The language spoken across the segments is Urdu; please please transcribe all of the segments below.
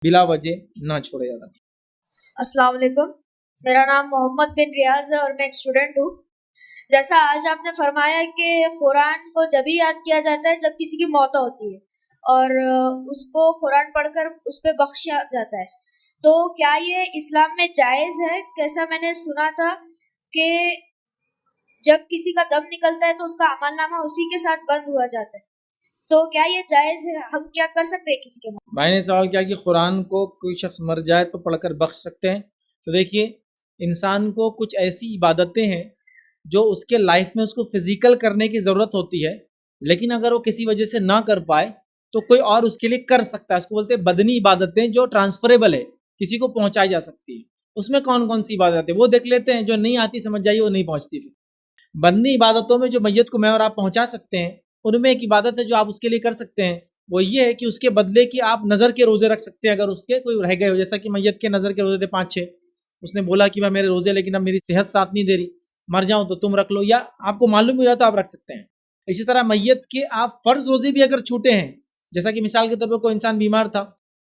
بلا وجہ نہ چھوڑے جاتا۔ السلام علیکم، میرا نام محمد بن ریاض ہے اور میں ایک اسٹوڈنٹ ہوں۔ جیسا آج آپ نے فرمایا کہ قرآن کو جب ہی یاد کیا جاتا ہے جب کسی کی موت ہوتی ہے اور اس کو قرآن پڑھ کر اس پہ بخشا جاتا ہے، تو کیا یہ اسلام میں جائز ہے؟ کیسا میں نے سنا تھا کہ جب کسی کا دم نکلتا ہے تو اس کا عمل نامہ اسی کے ساتھ بند ہوا جاتا ہے، تو کیا یہ جائز ہے؟ ہم کیا کر سکتے ہیں کسی کے موت؟ بھائی نے سوال کیا کہ قرآن کو کوئی شخص مر جائے تو پڑھ کر بخش سکتے ہیں؟ تو دیکھیے، انسان کو کچھ ایسی عبادتیں ہیں جو اس کے لائف میں اس کو فزیکل کرنے کی ضرورت ہوتی ہے، لیکن اگر وہ کسی وجہ سے نہ کر پائے تو کوئی اور اس کے لیے کر سکتا ہے۔ اس کو بولتے ہیں بدنی عبادتیں، جو ٹرانسفریبل ہے، کسی کو پہنچائی جا سکتی ہے۔ اس میں کون کون سی عبادتیں وہ دیکھ لیتے ہیں، جو نہیں آتی سمجھ جائیے وہ نہیں پہنچتی۔ پھر بدنی عبادتوں میں جو میت کو میں اور آپ پہنچا سکتے ہیں، ان میں ایک عبادت ہے جو آپ اس کے لیے کر سکتے ہیں، وہ یہ ہے کہ اس کے بدلے کہ آپ نظر کے روزے رکھ سکتے ہیں اگر اس کے کوئی رہ گئے ہو، جیسا کہ میت کے نظر کے روزے تھے 5-6، اس نے بولا کہ میں میرے روزے لیکن اب میری صحت ساتھ نہیں دے رہی، مر جاؤں تو تم رکھ لو، یا آپ کو معلوم ہو جائے تو آپ رکھ سکتے ہیں۔ اسی طرح میت کے آپ فرض روزے بھی اگر چھوٹے ہیں، جیسا کہ مثال کے طور پر کوئی انسان بیمار تھا،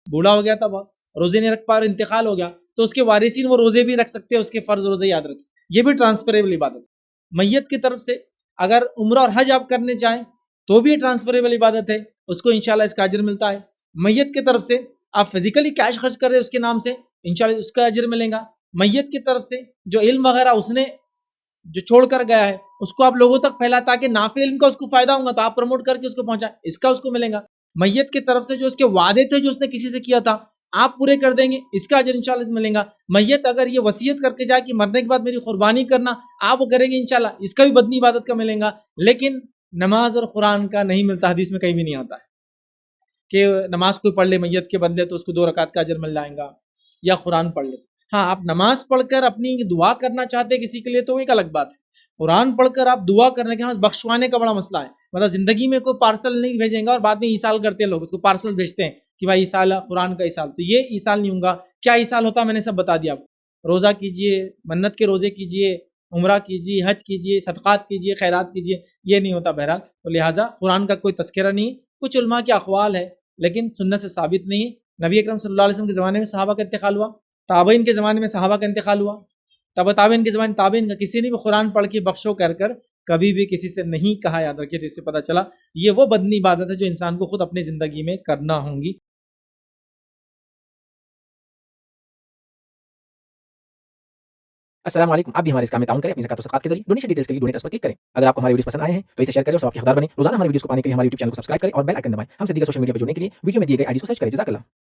بوڑھا ہو گیا تھا، بہت روزے نہیں رکھ پا اور انتقال ہو گیا، تو اس کے وارثین وہ روزے بھی رکھ سکتے ہیں، اس کے فرض روزے یاد رکھیں۔ یہ بھی ٹرانسفریبل عبادت ہے۔ میت کی طرف سے اگر عمرہ اور حج آپ کرنے چاہیں تو بھی ٹرانسفریبل عبادت ہے، اس کو انشاءاللہ اس کا اجر ملتا ہے۔ میت کی طرف سے آپ فزیکلی کیش خرچ کر رہے اس کے نام سے، انشاءاللہ اس کا اجر ملے گا۔ میت کی طرف سے جو علم وغیرہ اس نے جو چھوڑ کر گیا ہے اس کو آپ لوگوں تک پھیلا تاکہ نافع علم کا اس کو فائدہ ہوگا تو آپ پروموٹ کر کے اس کو پہنچائیں، اس کا اس کو ملے گا۔ میت کی طرف سے جو اس کے وعدے تھے جو اس نے کسی سے کیا تھا آپ پورے کر دیں گے، اس کا اجر انشاءاللہ ملے گا۔ میت اگر یہ وصیت کر کے جائے کہ مرنے کے بعد میری قربانی کرنا، آپ وہ کریں گے انشاءاللہ، اس کا بھی بدنی عبادت کا ملے گا۔ لیکن نماز اور قرآن کا نہیں ملتا، حدیث میں کہیں بھی نہیں آتا ہے کہ نماز کوئی پڑھ لے میت کے بدلے تو اس کو 2 رکعت کا اجر مل جائے گا، یا قرآن پڑھ لے۔ ہاں، آپ نماز پڑھ کر اپنی دعا کرنا چاہتے ہیں کسی کے لیے تو ایک الگ بات ہے۔ قرآن پڑھ کر آپ دعا کرنے کے بعد بخشوانے کا بڑا مسئلہ ہے، مطلب زندگی میں کوئی پارسل نہیں بھیجیں گا اور بعد میں ایصال کرتے ہیں لوگ، اس کو پارسل بھیجتے ہیں کہ بھائی ایصال، قرآن کا ایصال، تو یہ ایصال نہیں ہوگا۔ کیا ایصال ہوتا میں نے سب بتا دیا آپ کو۔ روزہ کیجئے، منت کے روزے کیجئے، عمرہ کیجئے، حج کیجئے، صدقات کیجئے، خیرات کیجئے، یہ نہیں ہوتا بہرحال۔ تو لہٰذا قرآن کا کوئی تذکرہ نہیں، کچھ علماء کے اقوال ہے لیکن سنت سے ثابت نہیں ہے۔ نبی اکرم صلی اللہ علیہ وسلم کے زمانے میں صحابہ کا انتقال ہوا، تابعین کے زمانے میں صحابہ کا انتقال ہوا، تابعین کے زمانے تابعین کا، کسی نے بھی قرآن پڑھ کے بخشو کر کبھی بھی کسی سے نہیں کہا، یاد رکھیے۔ تو اس سے پتہ چلا یہ وہ بدنی عبادت ہے جو انسان کو خود اپنی زندگی میں کرنا ہوں گی۔ السلام علیکم، آپ بھی ہمارے اس کام میں تعاون کریں اپنی زکات و صدقات کے ذریعے۔ ڈونیشن ڈیٹیلز کے لیے ڈونیٹ اس پر کلک کریں۔ اگر آپ کو ہمارے ویڈیوز پسند آئے ہیں تو اسے شیئر کریں اور ثواب کے حقدار بنیں۔ روزانہ ہمارے ویڈیوز کو پانے کے لیے ہمارے یوٹیوب چینل کو سبسکرائب کریں اور بیل آئکن دبائیں۔ ہم سے دیگر سوشل میڈیا پر جڑنے کے لیے ویڈیو میں دیے گئے آئی ڈی کو سرچ کریں۔ جزاک اللہ۔